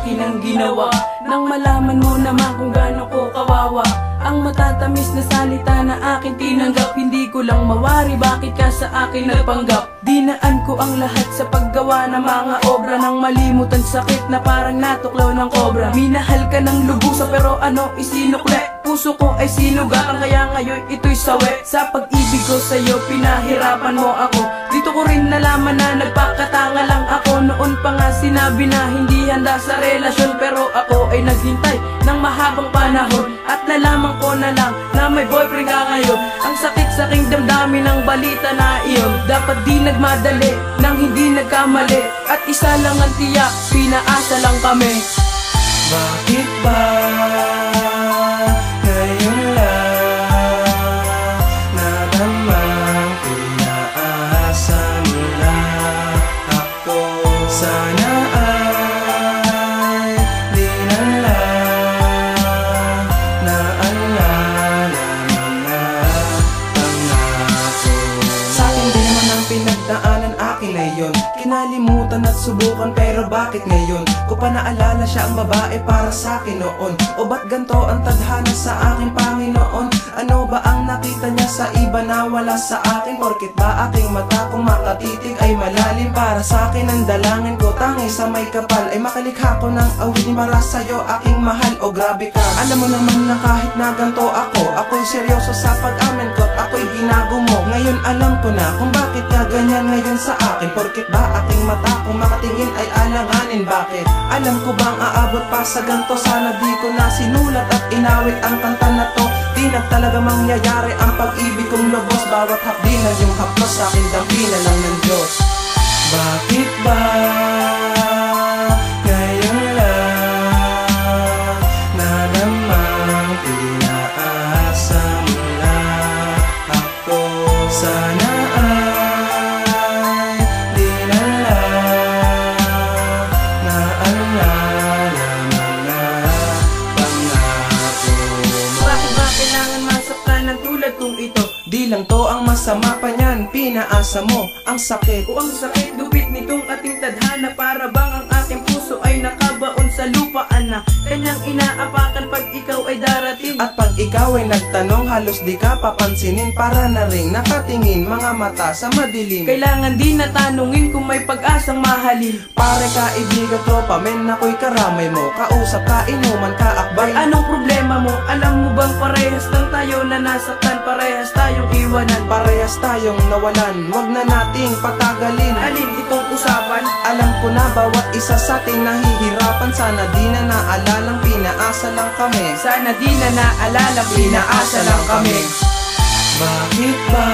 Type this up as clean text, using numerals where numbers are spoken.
akin ang ginawa. Nang malaman mo naman kung gaano ko kawawa, ang matatamis na salita na akin tinanggap. Hindi ko lang mawari bakit ka sa akin nagpanggap. Dinaan ko ang lahat sa paggawa ng mga obra, nang malimutan sakit na parang natuklaw ng kobra. Minahal ka ng lubusa pero ano isinukle, puso ko ay sinugatan kaya ngayon ito'y sawi. Sa pag-ibig ko sa'yo pinahirapan mo ako, dito ko rin nalaman na nagpakatanga lang ako. Noon pa nga sinabi na hindi handa sa relasyon, pero ako ay naghintay ng mahabang panahon. At nalaman ko na lang na may boyfriend ka ngayon. Ang sakit sa aking damdamin ng balita na iyon. Dapat di nagmadali nang hindi nagkamali, at isa lang ang tiyak, pinaasa lang kami. Bakit ba ngayon lang naramang pinaasa mo na ako? Sana ay di na lang naalala mga pangako. Sa'kin din naman ang pinagdaanan akin na yun, kinalimutan at subukan, pero bakit ngayon ko pa naalala siya ang babae para sa'kin noon? O ba't ganto ang tadhana sa aking Panginoon? Ano ba ang nakita niya sa iba na wala sa akin? Porket ba aking mata kung makatitig ay malalim? Para sa'kin ang dalangin ko tangi sa may kapal ay makalikha ko ng awitin para sa'yo aking mahal. O grabe ka, alam mo naman na kahit na ganto ako'y seryoso sa pag-amin ko't ako'y ginago mo. Ngayon alam ko na kung bakit ka ganyan ngayon sa akin. Porket ba aking mata kung makatingin ay alanganin? Bakit? Alam ko bang aabot pa sa ganto? Sana di ko na sinulat at inawit ang kanta na to. Di na talaga mangyayari ang pag-ibig kong lubos. Bawat hapdi na yung haplos sa akin dampi na lang ng Diyos. Bakit ba ngayon lang naramang pinaasa mo na ako? Sana ay di na lang naalala mga pangako mo. Bakit ba kailangan masaktan ng tulad kong ito? Di lang to ang masama pa niyan, pinaasa mo ang sakit. O ang sakit lupit nitong ating tadhana, para bang ang ating puso ay nakabaon sa lupaan na kanyang inaapakan pag ikaw ay darating. At pag ikaw ay nagtanong, halos di ka papansinin, para na ring nakatingin mga mata sa madilim. Kailangan din na tanungin kung may pag-asang mahalin. Pare ka, ibigan, tropa, men, ako'y karamay mo. Kausap ka, inuman ka, akbay. Anong problema mo? Alam mo bang parehas lang tayo na nasaktan, parehas tayong iwanan, Parehas tayong nawalan, wag na nating patagalin. alin itong usapan? Alam ko na bawat isa sa ating nahihirapan. Sana di na naalalang pinaasa lang kami. Sana di na naalala, pinaasa lang kami. Bakit ba